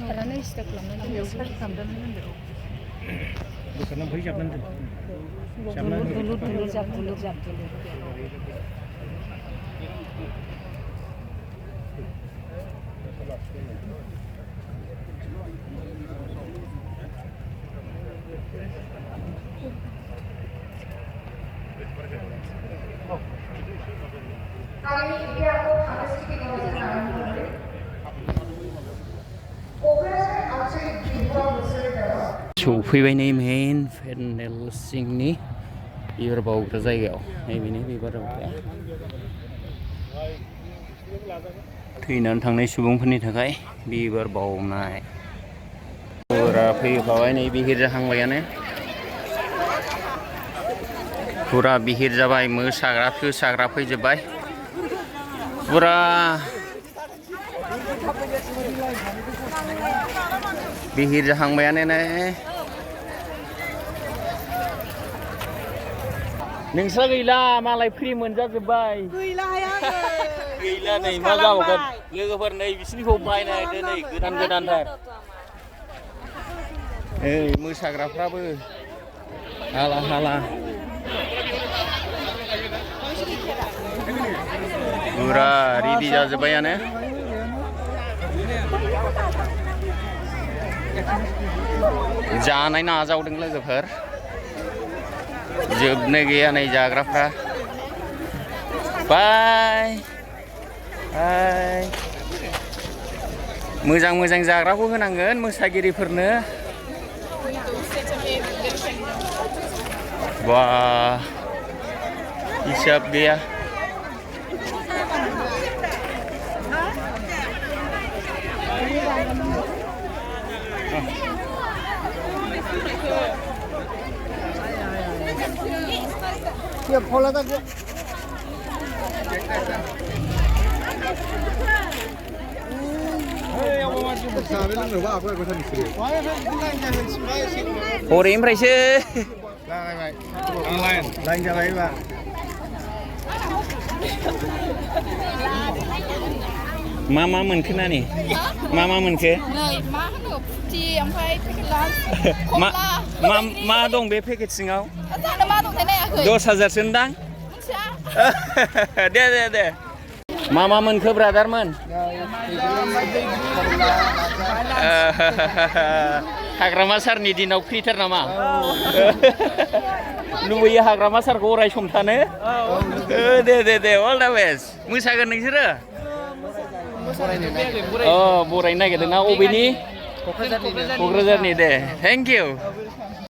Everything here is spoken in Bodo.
खालामनाय सिदा खालामनानै बेयाव सार्च खालामनानै होनदों बोखारना फै जाबनानै दुलुर जाब सफैबाय नै मेन पेन्डेल सिंनि बिबार बावग्रा जायगायाव नैबेनो बिबार बावग्राया थैनानै थांनाय सुबुंफोरनि थाखाय बिबार बावनाय फुरा फैफाबाय नै बिहिर जाहांबायानो फुरा बिहिर जाबाय मोसाग्रा फोसाग्रा फैजोब्बाय फुरा बिहिर जाहांबायानो नै नोंस्रा गैला मालाय फ्रि मोनजाजोब्बाय गैला नै मा जाबावगोन लोगोफोर नै बिसिनिखौ बायना होदो नै गोदानथार मोसाग्राफ्राबो हाला हाला फुरा रेडि जाजोब्बायानो जानाय नाजावदों लोगोफोर जोबनो गैया नै जाग्राफ्रा बाय मोजां जाग्राखौ होनांगोन मोसागिरिफोरनो बा हिसाब गैया हरैनिफ्रायसो लाइन जाबायबा मा मोनखो नानि मा मोनखो नै मा होनो फुथि ओमफ्राय पेकेट लान्स मा दं बे पेकेट सिङाव जानो मा दंथाय नायाखै 10,000 सोनदां मिथिया दे मा मोनखो ब्रादारमोन हाग्रामा सारनि दिनाव फ्रिथार नामा लुबैयो हाग्रामा सारखौ अराय सम थानो दे अल दा बेस्ट मोसागोन नोंसोरो बरायनो नागिरदों ना अबेनि क'क्राझारनि दे थेंक इउ